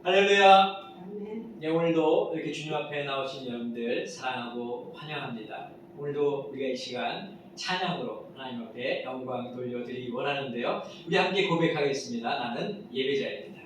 할렐루야. 아멘. 네, 오늘도 이렇게 주님 앞에 나오신 여러분들 사랑하고 환영합니다. 오늘도 우리가 이 시간 찬양으로 하나님 앞에 영광 돌려드리기 원하는데요. 우리 함께 고백하겠습니다. 나는 예배자입니다.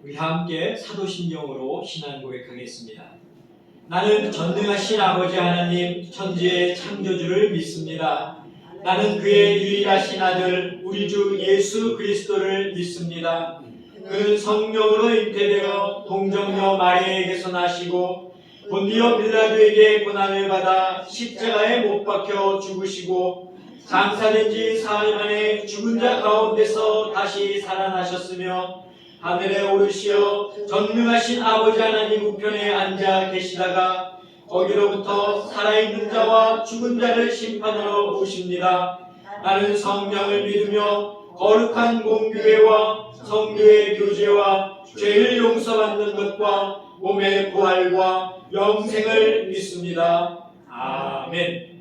우리 함께 사도신경으로 신앙 고백하겠습니다. 나는 전능하신 아버지 하나님 천지의 창조주를 믿습니다. 나는 그의 유일하신 아들 우리 주 예수 그리스도를 믿습니다. 그는 성령으로 잉태되어 동정녀 마리아에게서 나시고 본디오 빌라도에게 고난을 받아 십자가에 못 박혀 죽으시고 장사된 지 사흘 만에 죽은 자 가운데서 다시 살아나셨으며 하늘에 오르시어 전능하신 아버지 하나님 우편에 앉아 계시다가 거기로부터 살아있는 자와 죽은 자를 심판하러 오십니다. 나는 성령을 믿으며 거룩한 공교회와 성교의 교제와 죄를 용서받는 것과 몸의 부활과 영생을 믿습니다. 아멘.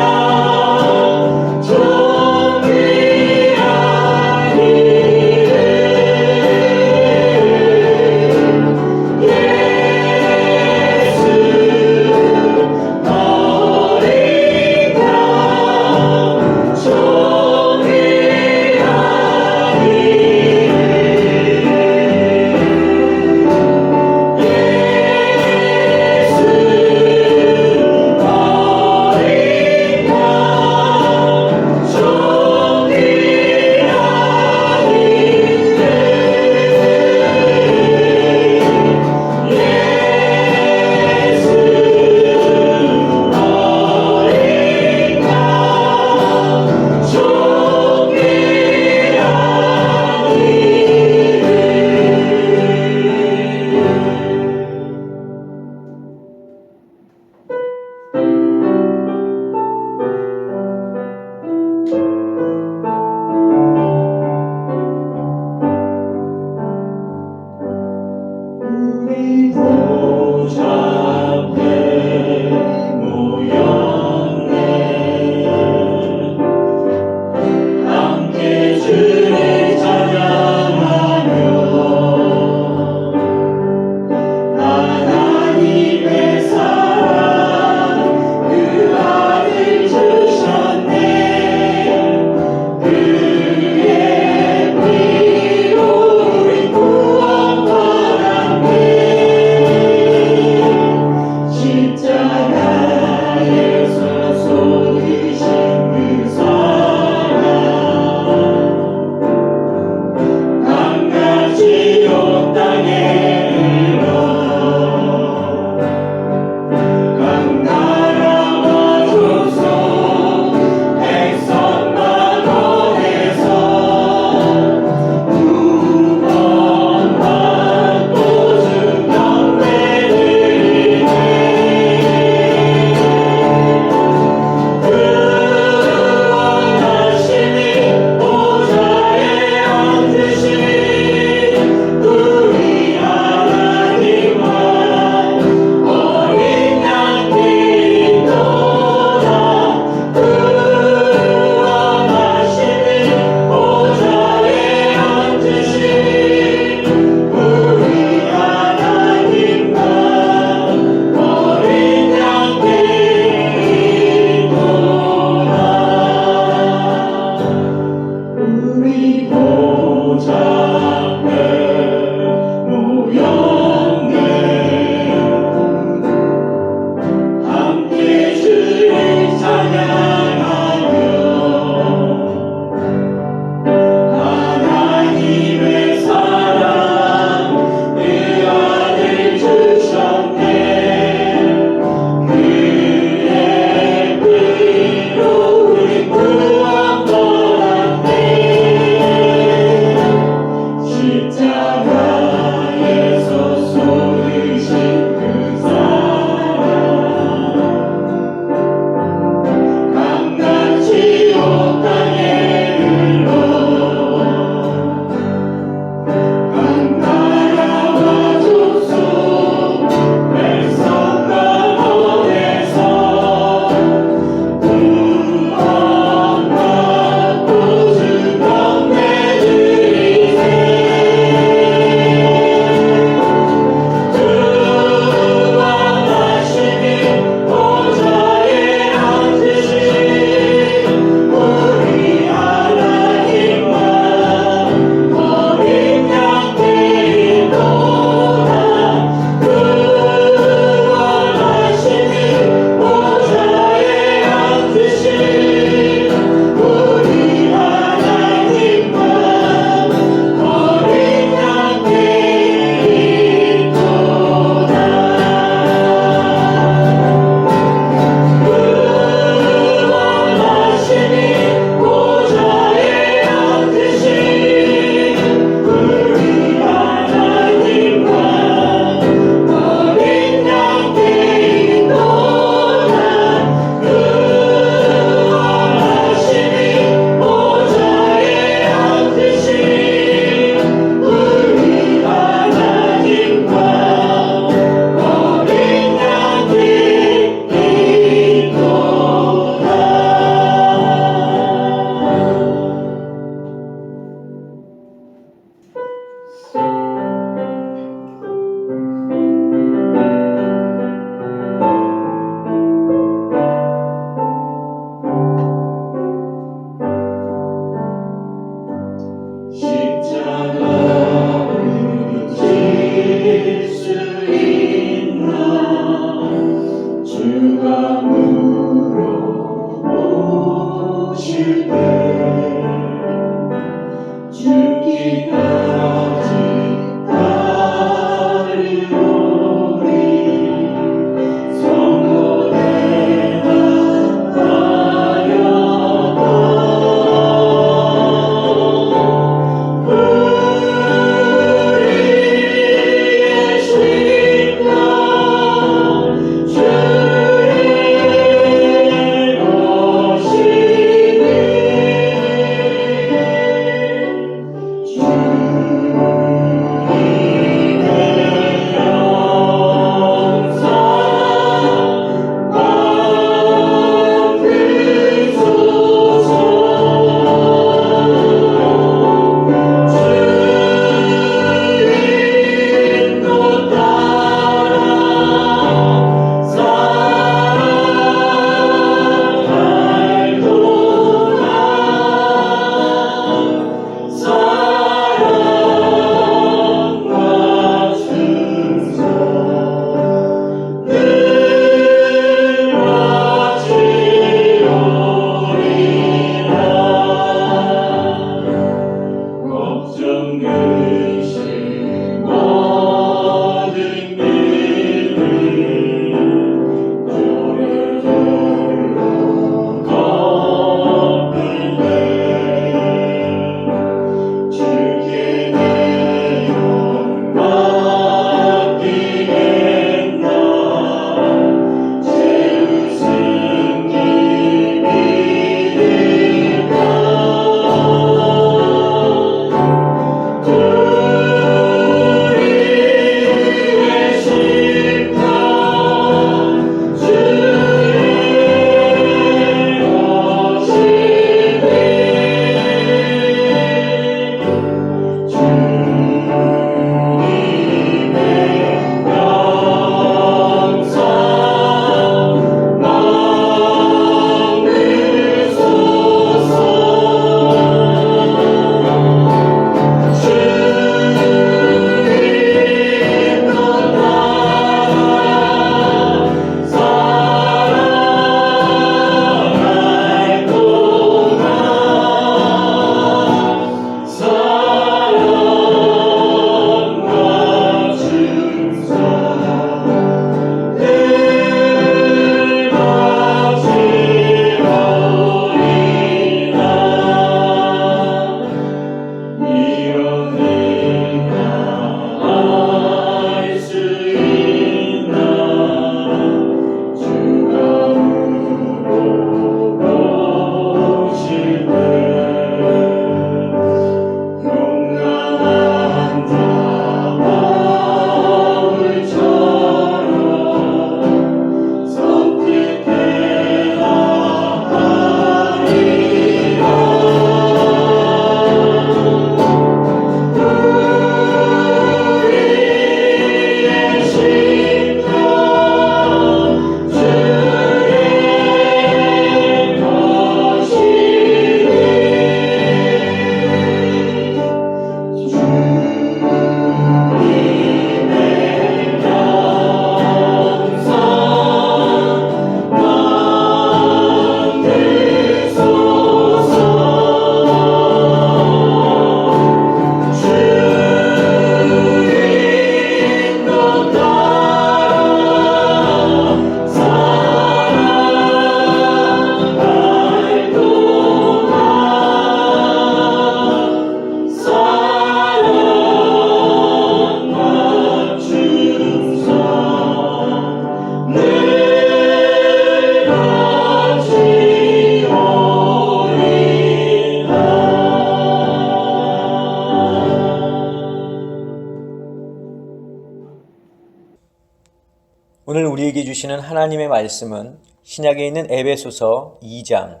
우리에게 주시는 하나님의 말씀은 신약에 있는 에베소서 2장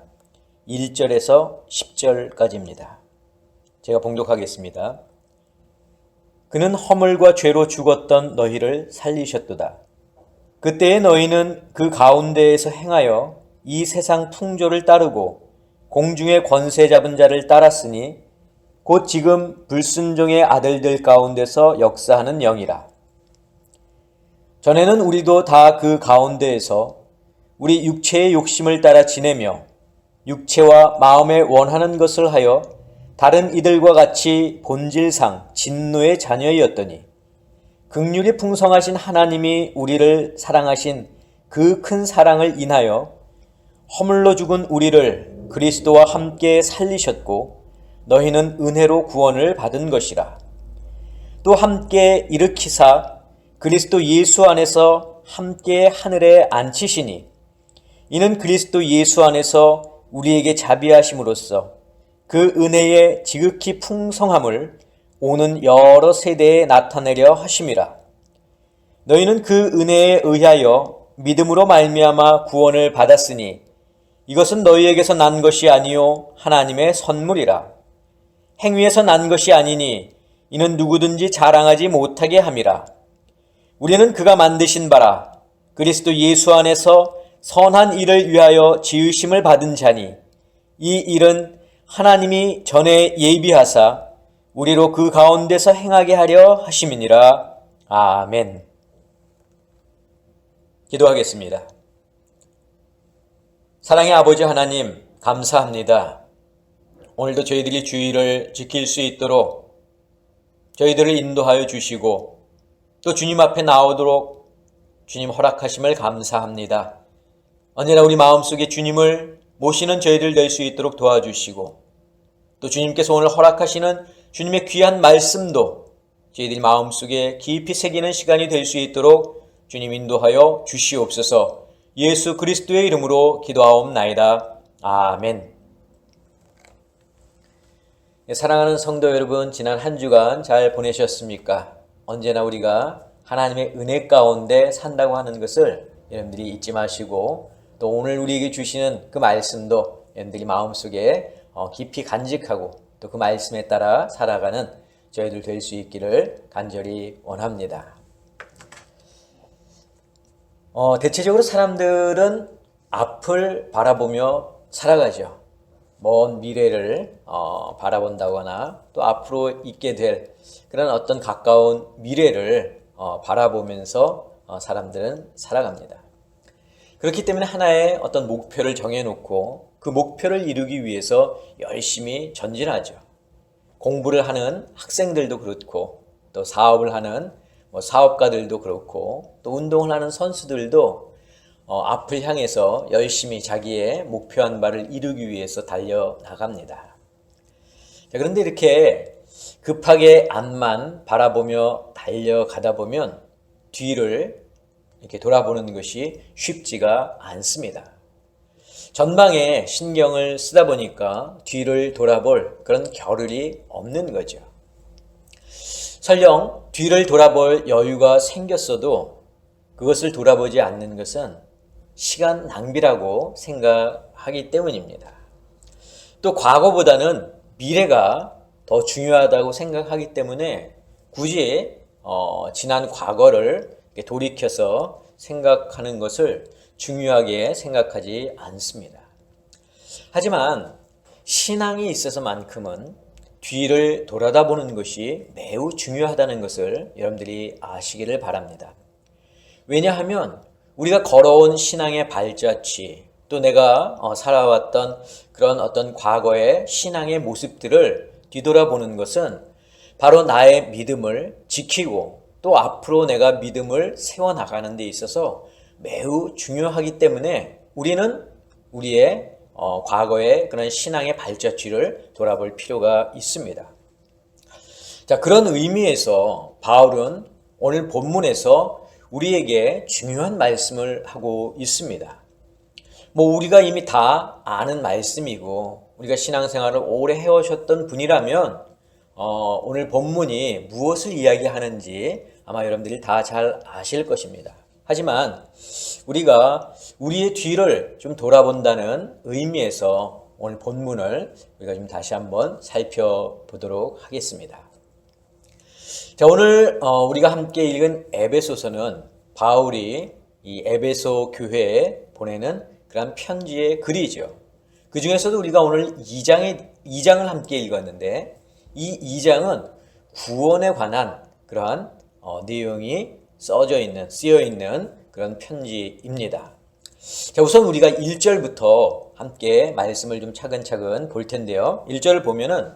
1절에서 10절까지입니다. 제가 봉독하겠습니다. 그는 허물과 죄로 죽었던 너희를 살리셨도다. 그때의 너희는 그 가운데에서 행하여 이 세상 풍조를 따르고 공중의 권세 잡은 자를 따랐으니 곧 지금 불순종의 아들들 가운데서 역사하는 영이라. 전에는 우리도 다 그 가운데에서 우리 육체의 욕심을 따라 지내며 육체와 마음에 원하는 것을 하여 다른 이들과 같이 본질상 진노의 자녀이었더니 긍휼이 풍성하신 하나님이 우리를 사랑하신 그 큰 사랑을 인하여 허물로 죽은 우리를 그리스도와 함께 살리셨고 너희는 은혜로 구원을 받은 것이라. 또 함께 일으키사 그리스도 예수 안에서 함께 하늘에 앉히시니 이는 그리스도 예수 안에서 우리에게 자비하심으로써 그 은혜의 지극히 풍성함을 오는 여러 세대에 나타내려 하심이라. 너희는 그 은혜에 의하여 믿음으로 말미암아 구원을 받았으니 이것은 너희에게서 난 것이 아니요 하나님의 선물이라. 행위에서 난 것이 아니니 이는 누구든지 자랑하지 못하게 함이라. 우리는 그가 만드신 바라 그리스도 예수 안에서 선한 일을 위하여 지으심을 받은 자니 이 일은 하나님이 전에 예비하사 우리로 그 가운데서 행하게 하려 하심이니라. 아멘. 기도하겠습니다. 사랑의 아버지 하나님, 감사합니다. 오늘도 저희들이 주의를 지킬 수 있도록 저희들을 인도하여 주시고 또 주님 앞에 나오도록 주님 허락하심을 감사합니다. 언제나 우리 마음속에 주님을 모시는 저희들 될 수 있도록 도와주시고 또 주님께서 오늘 허락하시는 주님의 귀한 말씀도 저희들이 마음속에 깊이 새기는 시간이 될 수 있도록 주님 인도하여 주시옵소서. 예수 그리스도의 이름으로 기도하옵나이다. 아멘. 사랑하는 성도 여러분, 지난 한 주간 잘 보내셨습니까? 언제나 우리가 하나님의 은혜 가운데 산다고 하는 것을 여러분들이 잊지 마시고 또 오늘 우리에게 주시는 그 말씀도 여러분들이 마음속에 깊이 간직하고 또 그 말씀에 따라 살아가는 저희들 될 수 있기를 간절히 원합니다. 대체적으로 사람들은 앞을 바라보며 살아가죠. 먼 미래를 바라본다거나 또 앞으로 있게 될 그런 어떤 가까운 미래를 바라보면서 사람들은 살아갑니다. 그렇기 때문에 하나의 어떤 목표를 정해놓고 그 목표를 이루기 위해서 열심히 전진하죠. 공부를 하는 학생들도 그렇고 또 사업을 하는 사업가들도 그렇고 또 운동을 하는 선수들도 앞을 향해서 열심히 자기의 목표한 바를 이루기 위해서 달려나갑니다. 그런데 이렇게 급하게 앞만 바라보며 달려가다 보면 뒤를 이렇게 돌아보는 것이 쉽지가 않습니다. 전방에 신경을 쓰다 보니까 뒤를 돌아볼 그런 겨를이 없는 거죠. 설령 뒤를 돌아볼 여유가 생겼어도 그것을 돌아보지 않는 것은 시간 낭비라고 생각하기 때문입니다. 또 과거보다는 미래가 더 중요하다고 생각하기 때문에 굳이 지난 과거를 돌이켜서 생각하는 것을 중요하게 생각하지 않습니다. 하지만 신앙이 있어서만큼은 뒤를 돌아다보는 것이 매우 중요하다는 것을 여러분들이 아시기를 바랍니다. 왜냐하면 우리가 걸어온 신앙의 발자취, 또 내가 살아왔던 그런 어떤 과거의 신앙의 모습들을 뒤돌아보는 것은 바로 나의 믿음을 지키고 또 앞으로 내가 믿음을 세워나가는 데 있어서 매우 중요하기 때문에 우리는 우리의 과거의 그런 신앙의 발자취를 돌아볼 필요가 있습니다. 자, 그런 의미에서 바울은 오늘 본문에서 우리에게 중요한 말씀을 하고 있습니다. 우리가 이미 다 아는 말씀이고 우리가 신앙생활을 오래 해오셨던 분이라면 오늘 본문이 무엇을 이야기하는지 아마 여러분들이 다 잘 아실 것입니다. 하지만 우리가 우리의 뒤를 좀 돌아본다는 의미에서 오늘 본문을 우리가 좀 다시 한번 살펴보도록 하겠습니다. 자, 오늘 우리가 함께 읽은 에베소서는 바울이 이 에베소 교회에 보내는 그런 편지의 글이죠. 그 중에서도 우리가 오늘 2장을 함께 읽었는데 이 2장은 구원에 관한 그러한 내용이 쓰여 있는 그런 편지입니다. 자, 우선 우리가 1절부터 함께 말씀을 좀 차근차근 볼 텐데요. 1절을 보면은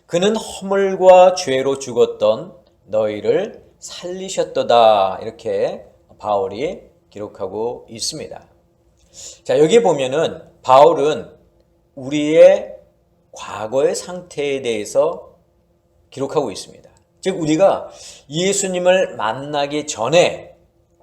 그는 허물과 죄로 죽었던 너희를 살리셨도다, 이렇게 바울이 기록하고 있습니다. 자, 여기 보면은 바울은 우리의 과거의 상태에 대해서 기록하고 있습니다. 즉 우리가 예수님을 만나기 전에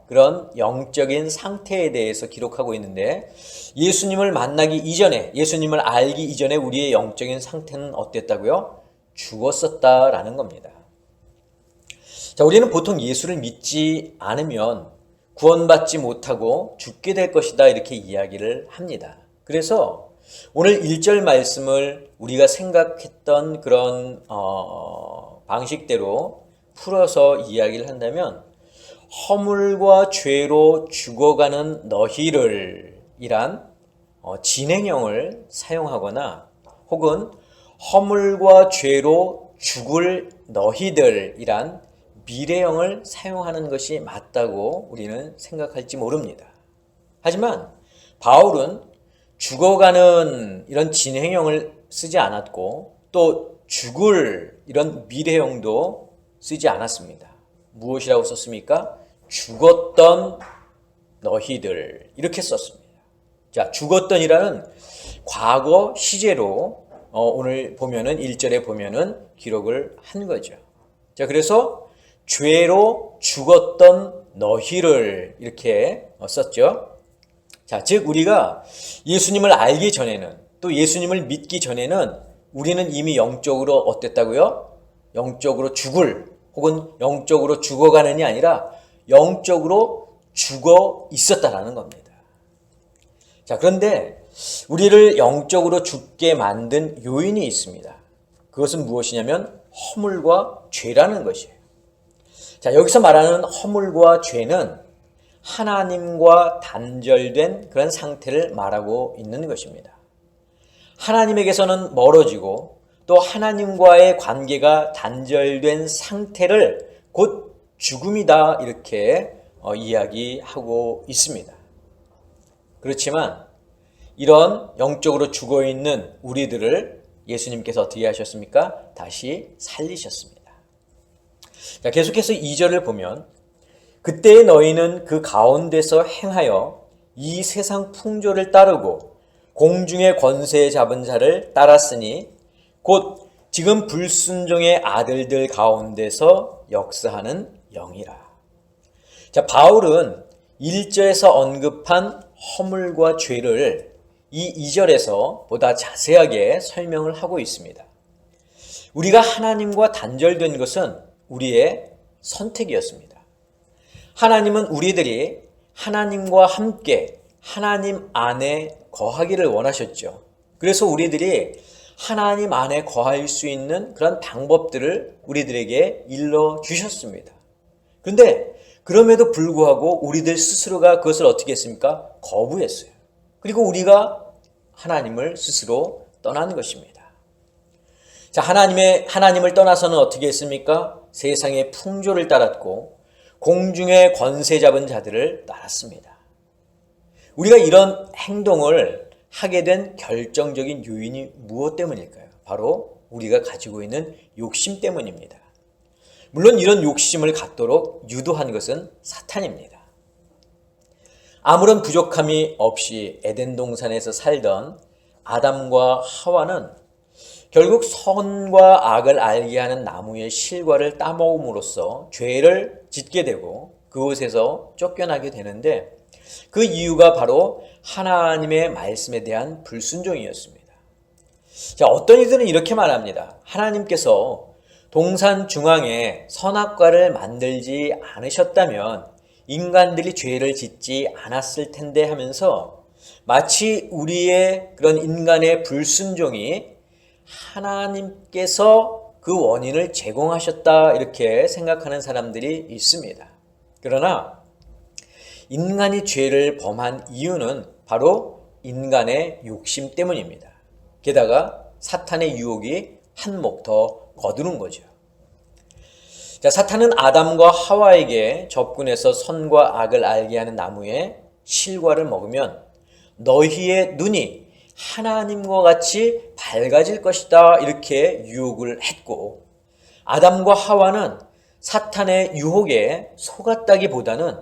그런 영적인 상태에 대해서 기록하고 있는데, 예수님을 만나기 이전에, 예수님을 알기 이전에 우리의 영적인 상태는 어땠다고요? 죽었었다라는 겁니다. 자, 우리는 보통 예수를 믿지 않으면 구원받지 못하고 죽게 될 것이다, 이렇게 이야기를 합니다. 그래서 오늘 1절 말씀을 우리가 생각했던 그런 방식대로 풀어서 이야기를 한다면, 허물과 죄로 죽어가는 너희를 이란 진행형을 사용하거나, 혹은 허물과 죄로 죽을 너희들 이란 미래형을 사용하는 것이 맞다고 우리는 생각할지 모릅니다. 하지만 바울은 죽어가는 이런 진행형을 쓰지 않았고, 또 죽을 이런 미래형도 쓰지 않았습니다. 무엇이라고 썼습니까? 죽었던 너희들, 이렇게 썼습니다. 자, 죽었던이라는 과거 시제로 오늘 보면은 1절에 보면은 기록을 한 거죠. 자, 그래서 죄로 죽었던 너희를 이렇게 썼죠. 자, 즉 우리가 예수님을 알기 전에는, 또 예수님을 믿기 전에는 우리는 이미 영적으로 어땠다고요? 영적으로 죽을, 혹은 영적으로 죽어가는이 아니라 영적으로 죽어 있었다라는 겁니다. 자, 그런데 우리를 영적으로 죽게 만든 요인이 있습니다. 그것은 무엇이냐면 허물과 죄라는 것이에요. 자, 여기서 말하는 허물과 죄는 하나님과 단절된 그런 상태를 말하고 있는 것입니다. 하나님에게서는 멀어지고, 또 하나님과의 관계가 단절된 상태를 곧 죽음이다, 이렇게 이야기하고 있습니다. 그렇지만 이런 영적으로 죽어있는 우리들을 예수님께서 어떻게 하셨습니까? 다시 살리셨습니다. 자, 계속해서 2절을 보면 그때 너희는 그 가운데서 행하여 이 세상 풍조를 따르고 공중의 권세 잡은 자를 따랐으니 곧 지금 불순종의 아들들 가운데서 역사하는 영이라. 자, 바울은 1절에서 언급한 허물과 죄를 이 2절에서 보다 자세하게 설명을 하고 있습니다. 우리가 하나님과 단절된 것은 우리의 선택이었습니다. 하나님은 우리들이 하나님과 함께 하나님 안에 거하기를 원하셨죠. 그래서 우리들이 하나님 안에 거할 수 있는 그런 방법들을 우리들에게 일러주셨습니다. 그런데 그럼에도 불구하고 우리들 스스로가 그것을 어떻게 했습니까? 거부했어요. 그리고 우리가 하나님을 스스로 떠난 것입니다. 자, 하나님을 떠나서는 어떻게 했습니까? 세상의 풍조를 따랐고 공중의 권세 잡은 자들을 따랐습니다. 우리가 이런 행동을 하게 된 결정적인 요인이 무엇 때문일까요? 바로 우리가 가지고 있는 욕심 때문입니다. 물론 이런 욕심을 갖도록 유도한 것은 사탄입니다. 아무런 부족함이 없이 에덴 동산에서 살던 아담과 하와는 결국 선과 악을 알게 하는 나무의 실과를 따먹음으로써 죄를 짓게 되고 그곳에서 쫓겨나게 되는데, 그 이유가 바로 하나님의 말씀에 대한 불순종이었습니다. 자, 어떤 이들은 이렇게 말합니다. 하나님께서 동산 중앙에 선악과를 만들지 않으셨다면 인간들이 죄를 짓지 않았을 텐데 하면서 마치 우리의 그런 인간의 불순종이 하나님께서 그 원인을 제공하셨다 이렇게 생각하는 사람들이 있습니다. 그러나 인간이 죄를 범한 이유는 바로 인간의 욕심 때문입니다. 게다가 사탄의 유혹이 한몫 더 거두는 거죠. 자, 사탄은 아담과 하와에게 접근해서 선과 악을 알게 하는 나무의 실과를 먹으면 너희의 눈이 하나님과 같이 밝아질 것이다 이렇게 유혹을 했고, 아담과 하와는 사탄의 유혹에 속았다기보다는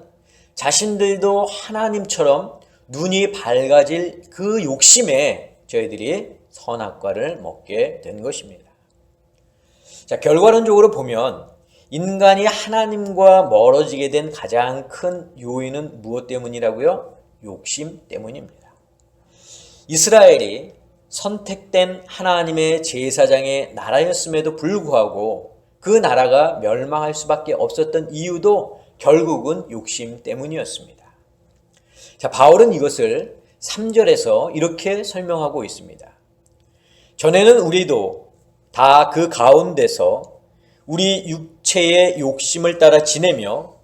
자신들도 하나님처럼 눈이 밝아질 그 욕심에 저희들이 선악과를 먹게 된 것입니다. 자, 결과론적으로 보면 인간이 하나님과 멀어지게 된 가장 큰 요인은 무엇 때문이라고요? 욕심 때문입니다. 이스라엘이 선택된 하나님의 제사장의 나라였음에도 불구하고 그 나라가 멸망할 수밖에 없었던 이유도 결국은 욕심 때문이었습니다. 자, 바울은 이것을 3절에서 이렇게 설명하고 있습니다. 전에는 우리도 다 그 가운데서 우리 육체의 욕심을 따라 지내며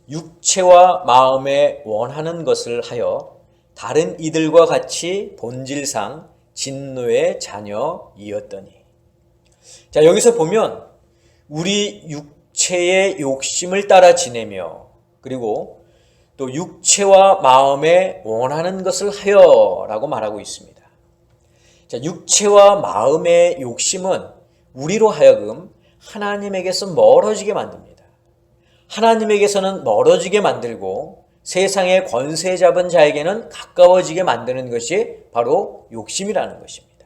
육체와 마음에 원하는 것을 하여 다른 이들과 같이 본질상 진노의 자녀이었더니. 자, 여기서 보면 우리 육체의 욕심을 따라 지내며 그리고 또 육체와 마음에 원하는 것을 하여 라고 말하고 있습니다. 자, 육체와 마음의 욕심은 우리로 하여금 하나님에게서 멀어지게 만듭니다. 하나님에게서는 멀어지게 만들고 세상의 권세 잡은 자에게는 가까워지게 만드는 것이 바로 욕심이라는 것입니다.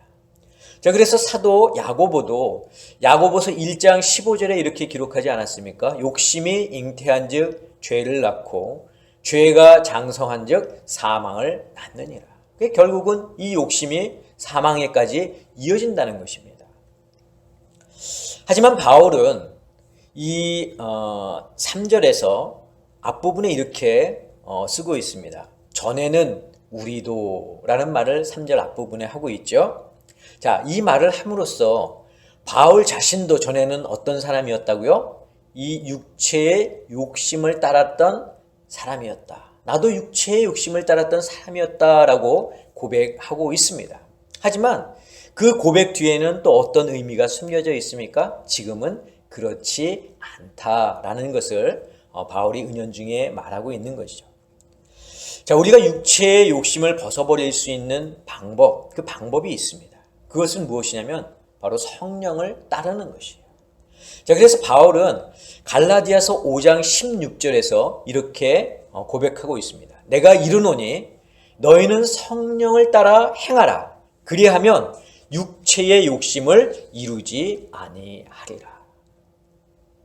자, 그래서 사도 야고보도 야고보서 1장 15절에 이렇게 기록하지 않았습니까? 욕심이 잉태한 즉 죄를 낳고 죄가 장성한 즉 사망을 낳느니라. 결국은 이 욕심이 사망에까지 이어진다는 것입니다. 하지만 바울은 이 3절에서 앞부분에 이렇게 쓰고 있습니다. 전에는 우리도 라는 말을 3절 앞부분에 하고 있죠. 자, 이 말을 함으로써 바울 자신도 전에는 어떤 사람이었다고요? 이 육체의 욕심을 따랐던 사람이었다. 나도 육체의 욕심을 따랐던 사람이었다라고 고백하고 있습니다. 하지만 그 고백 뒤에는 또 어떤 의미가 숨겨져 있습니까? 지금은 그렇지 않다라는 것을 바울이 은연중에 말하고 있는 것이죠. 자, 우리가 육체의 욕심을 벗어버릴 수 있는 방법, 그 방법이 있습니다. 그것은 무엇이냐면 바로 성령을 따르는 것이에요. 자, 그래서 바울은 갈라디아서 5장 16절에서 이렇게 고백하고 있습니다. 내가 이르노니 너희는 성령을 따라 행하라. 그리하면 육체의 욕심을 이루지 아니하리라.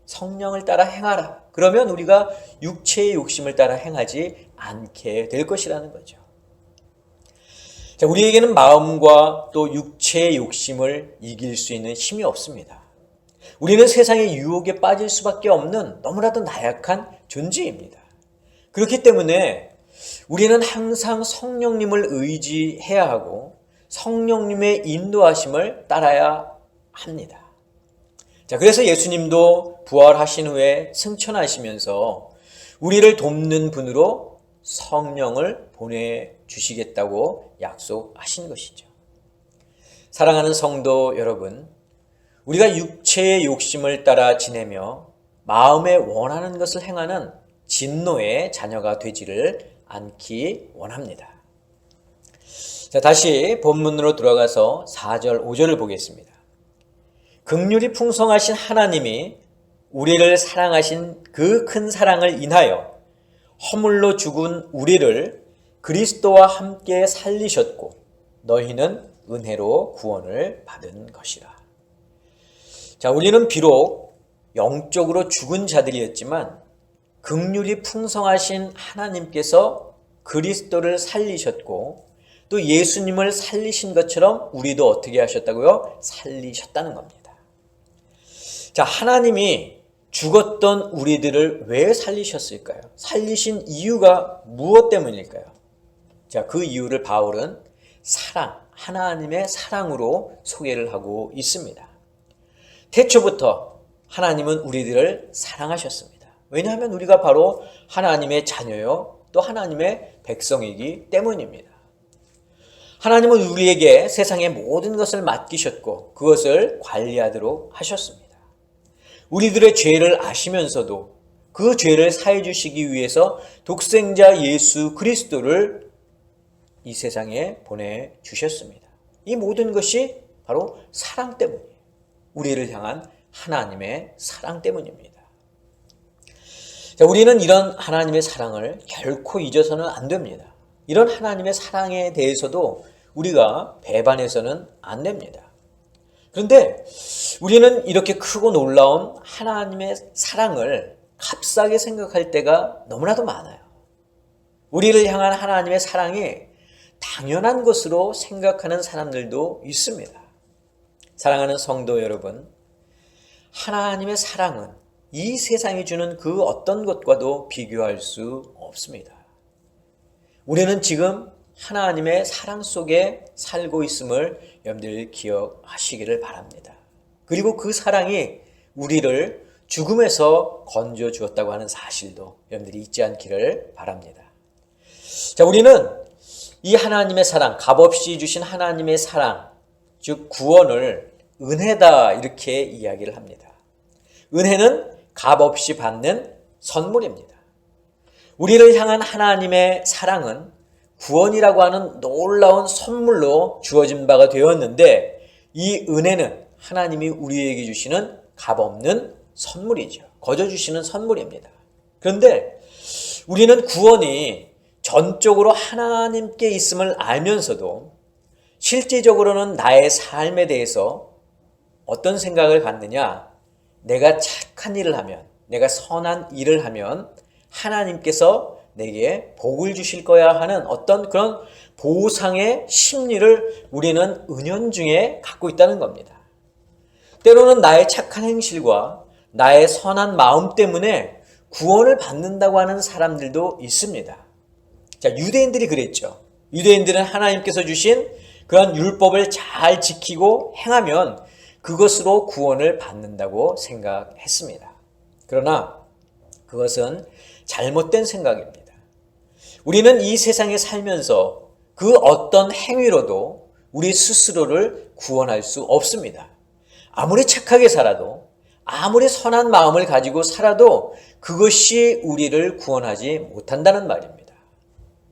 성령을 따라 행하라. 그러면 우리가 육체의 욕심을 따라 행하지 않게 될 것이라는 거죠. 자, 우리에게는 마음과 또 육체의 욕심을 이길 수 있는 힘이 없습니다. 우리는 세상의 유혹에 빠질 수밖에 없는 너무나도 나약한 존재입니다. 그렇기 때문에 우리는 항상 성령님을 의지해야 하고 성령님의 인도하심을 따라야 합니다. 자, 그래서 예수님도 부활하신 후에 승천하시면서 우리를 돕는 분으로 성령을 보내주시겠다고 약속하신 것이죠. 사랑하는 성도 여러분, 우리가 육체의 욕심을 따라 지내며 마음에 원하는 것을 행하는 진노의 자녀가 되지를 않기 원합니다. 자, 다시 본문으로 돌아가서 4절, 5절을 보겠습니다. 긍휼이 풍성하신 하나님이 우리를 사랑하신 그 큰 사랑을 인하여 허물로 죽은 우리를 그리스도와 함께 살리셨고 너희는 은혜로 구원을 받은 것이라. 자, 우리는 비록 영적으로 죽은 자들이었지만 긍휼이 풍성하신 하나님께서 그리스도를 살리셨고 또 예수님을 살리신 것처럼 우리도 어떻게 하셨다고요? 살리셨다는 겁니다. 자, 하나님이 죽었던 우리들을 왜 살리셨을까요? 살리신 이유가 무엇 때문일까요? 자, 그 이유를 바울은 사랑, 하나님의 사랑으로 소개를 하고 있습니다. 태초부터 하나님은 우리들을 사랑하셨습니다. 왜냐하면 우리가 바로 하나님의 자녀요, 또 하나님의 백성이기 때문입니다. 하나님은 우리에게 세상의 모든 것을 맡기셨고 그것을 관리하도록 하셨습니다. 우리들의 죄를 아시면서도 그 죄를 사해 주시기 위해서 독생자 예수 그리스도를 이 세상에 보내주셨습니다. 이 모든 것이 바로 사랑 때문이에요. 우리를 향한 하나님의 사랑 때문입니다. 자, 우리는 이런 하나님의 사랑을 결코 잊어서는 안 됩니다. 이런 하나님의 사랑에 대해서도 우리가 배반해서는 안 됩니다. 그런데 우리는 이렇게 크고 놀라운 하나님의 사랑을 값싸게 생각할 때가 너무나도 많아요. 우리를 향한 하나님의 사랑이 당연한 것으로 생각하는 사람들도 있습니다. 사랑하는 성도 여러분, 하나님의 사랑은 이 세상이 주는 그 어떤 것과도 비교할 수 없습니다. 우리는 지금 하나님의 사랑 속에 살고 있음을 여러분들 기억하시기를 바랍니다. 그리고 그 사랑이 우리를 죽음에서 건져 주었다고 하는 사실도 여러분들이 잊지 않기를 바랍니다. 자, 우리는 이 하나님의 사랑, 값없이 주신 하나님의 사랑, 즉 구원을 은혜다 이렇게 이야기를 합니다. 은혜는 값없이 받는 선물입니다. 우리를 향한 하나님의 사랑은 구원이라고 하는 놀라운 선물로 주어진 바가 되었는데 이 은혜는 하나님이 우리에게 주시는 값없는 선물이죠. 거저 주시는 선물입니다. 그런데 우리는 구원이 전적으로 하나님께 있음을 알면서도 실제적으로는 나의 삶에 대해서 어떤 생각을 갖느냐? 내가 착한 일을 하면, 내가 선한 일을 하면 하나님께서 내게 복을 주실 거야 하는 어떤 그런 보상의 심리를 우리는 은연중에 갖고 있다는 겁니다. 때로는 나의 착한 행실과 나의 선한 마음 때문에 구원을 받는다고 하는 사람들도 있습니다. 자, 유대인들이 그랬죠. 유대인들은 하나님께서 주신 그런 율법을 잘 지키고 행하면 그것으로 구원을 받는다고 생각했습니다. 그러나 그것은 잘못된 생각입니다. 우리는 이 세상에 살면서 그 어떤 행위로도 우리 스스로를 구원할 수 없습니다. 아무리 착하게 살아도, 아무리 선한 마음을 가지고 살아도 그것이 우리를 구원하지 못한다는 말입니다.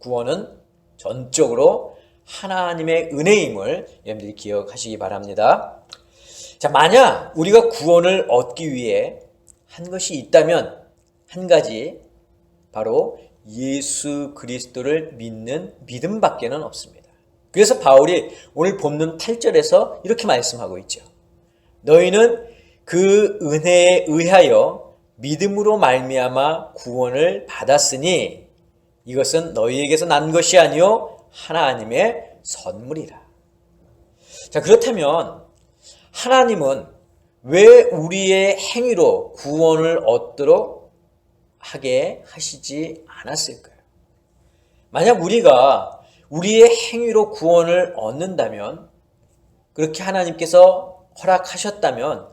구원은 전적으로 하나님의 은혜임을 여러분들이 기억하시기 바랍니다. 자, 만약 우리가 구원을 얻기 위해 한 것이 있다면 한 가지, 바로 예수 그리스도를 믿는 믿음밖에는 없습니다. 그래서 바울이 오늘 본문 8절에서 이렇게 말씀하고 있죠. 너희는 그 은혜에 의하여 믿음으로 말미암아 구원을 받았으니 이것은 너희에게서 난 것이 아니요 하나님의 선물이라. 자, 그렇다면 하나님은 왜 우리의 행위로 구원을 얻도록 하게 하시지 않았을까요? 만약 우리가 우리의 행위로 구원을 얻는다면, 그렇게 하나님께서 허락하셨다면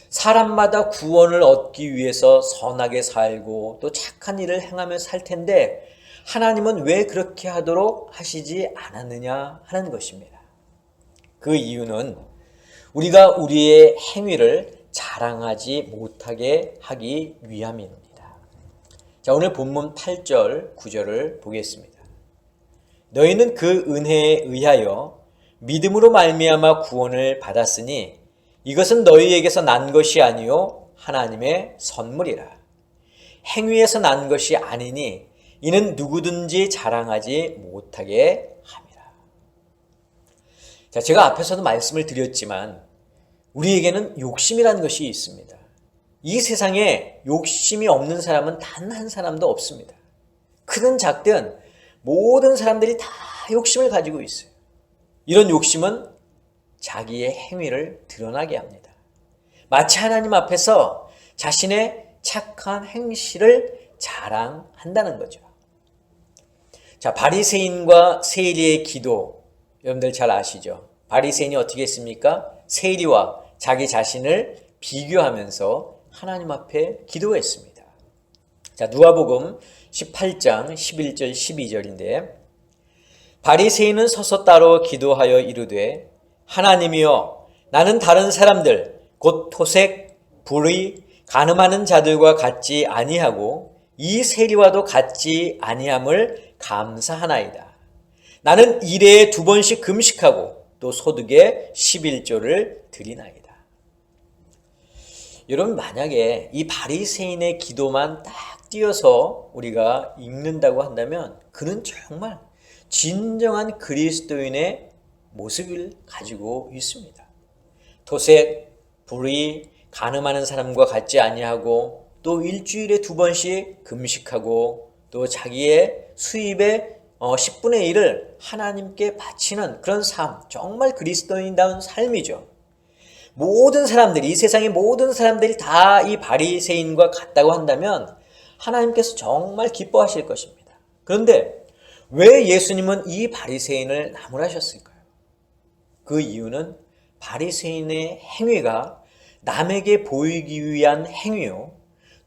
사람마다 구원을 얻기 위해서 선하게 살고 또 착한 일을 행하며 살 텐데 하나님은 왜 그렇게 하도록 하시지 않았느냐 하는 것입니다. 그 이유는 우리가 우리의 행위를 자랑하지 못하게 하기 위함입니다. 자, 오늘 본문 8절, 9절을 보겠습니다. 너희는 그 은혜에 의하여 믿음으로 말미암아 구원을 받았으니 이것은 너희에게서 난 것이 아니요 하나님의 선물이라. 행위에서 난 것이 아니니 이는 누구든지 자랑하지 못하게 함이라. 자, 제가 앞에서도 말씀을 드렸지만 우리에게는 욕심이라는 것이 있습니다. 이 세상에 욕심이 없는 사람은 단 한 사람도 없습니다. 크든 작든 모든 사람들이 다 욕심을 가지고 있어요. 이런 욕심은 자기의 행위를 드러나게 합니다. 마치 하나님 앞에서 자신의 착한 행실을 자랑한다는 거죠. 자, 바리새인과 세리의 기도, 여러분들 잘 아시죠? 바리새인이 어떻게 했습니까? 세리와 자기 자신을 비교하면서 하나님 앞에 기도했습니다. 자, 누가복음 18장 11절 12절인데, 바리새인은 서서 따로 기도하여 이르되, 하나님이여, 나는 다른 사람들 곧 토색, 불의, 간음하는 자들과 같지 아니하고 이 세리와도 같지 아니함을 감사하나이다. 나는 일에 2번씩 금식하고 또 소득의 11조를 드리나이다. 여러분, 만약에 이 바리새인의 기도만 딱 띄어서 우리가 읽는다고 한다면 그는 정말 진정한 그리스도인의 모습을 가지고 있습니다. 토색, 불의, 간음하는 사람과 같지 아니하고 또 일주일에 2번씩 금식하고 또 자기의 수입의 10분의 1을 하나님께 바치는 그런 삶, 정말 그리스도인다운 삶이죠. 모든 사람들이, 이 세상의 모든 사람들이 다 이 바리새인과 같다고 한다면 하나님께서 정말 기뻐하실 것입니다. 그런데 왜 예수님은 이 바리새인을 나무라셨을까요? 그 이유는 바리새인의 행위가 남에게 보이기 위한 행위요,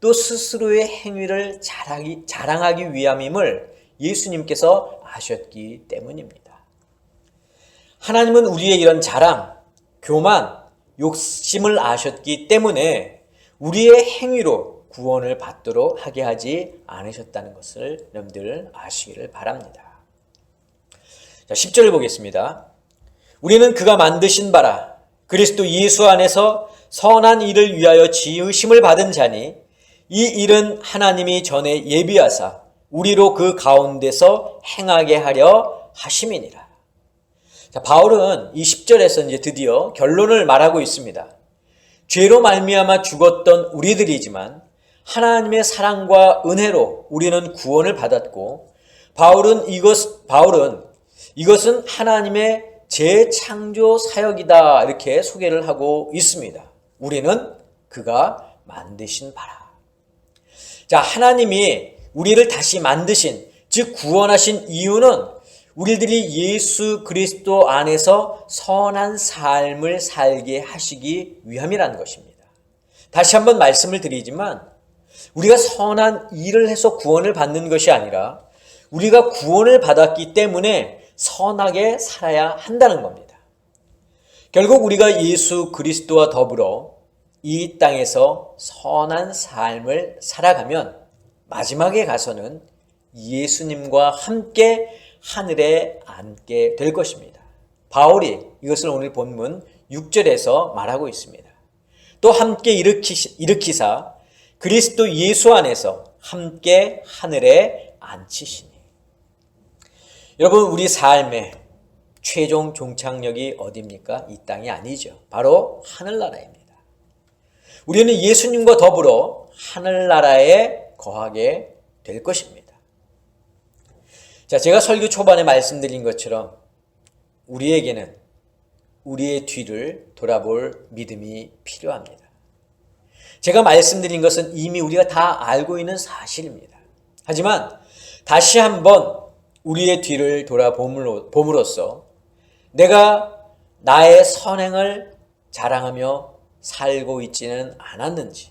또 스스로의 행위를 자랑하기 위함임을 예수님께서 아셨기 때문입니다. 하나님은 우리의 이런 자랑, 교만, 욕심을 아셨기 때문에 우리의 행위로 구원을 받도록 하게 하지 않으셨다는 것을 여러분들 아시기를 바랍니다. 자, 10절을 보겠습니다. 우리는 그가 만드신 바라 그리스도 예수 안에서 선한 일을 위하여 지으심을 받은 자니 이 일은 하나님이 전에 예비하사 우리로 그 가운데서 행하게 하려 하심이니라. 자, 바울은 이 10절에서 이제 드디어 결론을 말하고 있습니다. 죄로 말미암아 죽었던 우리들이지만 하나님의 사랑과 은혜로 우리는 구원을 받았고, 바울은 이것은 하나님의 재창조 사역이다 이렇게 소개를 하고 있습니다. 우리는 그가 만드신 바라. 자, 하나님이 우리를 다시 만드신, 즉 구원하신 이유는 우리들이 예수 그리스도 안에서 선한 삶을 살게 하시기 위함이라는 것입니다. 다시 한번 말씀을 드리지만 우리가 선한 일을 해서 구원을 받는 것이 아니라 우리가 구원을 받았기 때문에 선하게 살아야 한다는 겁니다. 결국 우리가 예수 그리스도와 더불어 이 땅에서 선한 삶을 살아가면 마지막에 가서는 예수님과 함께 하늘에 앉게 될 것입니다. 바울이 이것을 오늘 본문 6절에서 말하고 있습니다. 또 함께 일으키사 그리스도 예수 안에서 함께 하늘에 앉히시니. 여러분, 우리 삶의 최종 종착역이 어디입니까? 이 땅이 아니죠. 바로 하늘나라입니다. 우리는 예수님과 더불어 하늘나라에 거하게 될 것입니다. 자, 제가 설교 초반에 말씀드린 것처럼 우리에게는 우리의 뒤를 돌아볼 믿음이 필요합니다. 제가 말씀드린 것은 이미 우리가 다 알고 있는 사실입니다. 하지만 다시 한번 우리의 뒤를 돌아봄으로써 내가 나의 선행을 자랑하며 살고 있지는 않았는지,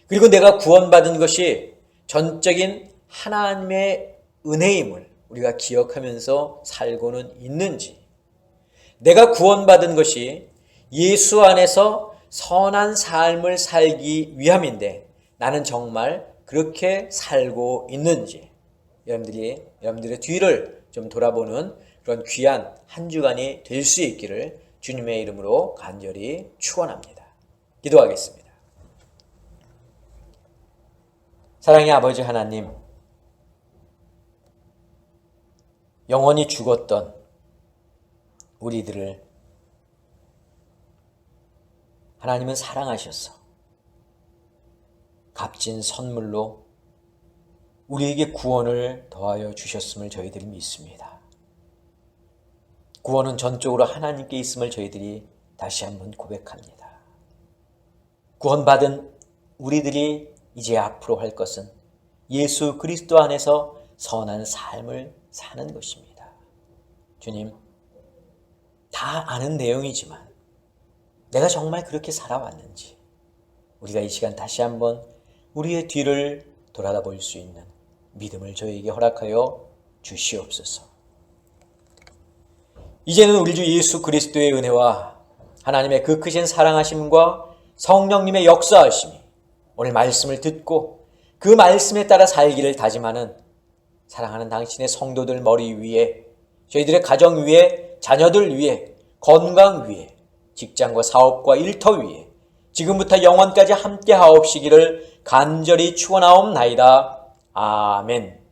그리고 내가 구원받은 것이 전적인 하나님의 은혜임을 우리가 기억하면서 살고는 있는지, 내가 구원받은 것이 예수 안에서 선한 삶을 살기 위함인데 나는 정말 그렇게 살고 있는지, 여러분들의 뒤를 좀 돌아보는 그런 귀한 한 주간이 될 수 있기를 주님의 이름으로 간절히 축원합니다. 기도하겠습니다. 사랑의 아버지 하나님, 영원히 죽었던 우리들을 하나님은 사랑하셔서 값진 선물로 우리에게 구원을 더하여 주셨음을 저희들이 믿습니다. 구원은 전적으로 하나님께 있음을 저희들이 다시 한번 고백합니다. 구원받은 우리들이 이제 앞으로 할 것은 예수 그리스도 안에서 선한 삶을 사는 것입니다. 주님, 다 아는 내용이지만 내가 정말 그렇게 살아왔는지 우리가 이 시간 다시 한번 우리의 뒤를 돌아볼 수 있는 믿음을 저에게 허락하여 주시옵소서. 이제는 우리 주 예수 그리스도의 은혜와 하나님의 그 크신 사랑하심과 성령님의 역사하심이 오늘 말씀을 듣고 그 말씀에 따라 살기를 다짐하는 사랑하는 당신의 성도들 머리 위에, 저희들의 가정 위에, 자녀들 위에, 건강 위에, 직장과 사업과 일터 위에 지금부터 영원까지 함께 하옵시기를 간절히 축원하옵나이다. 아멘.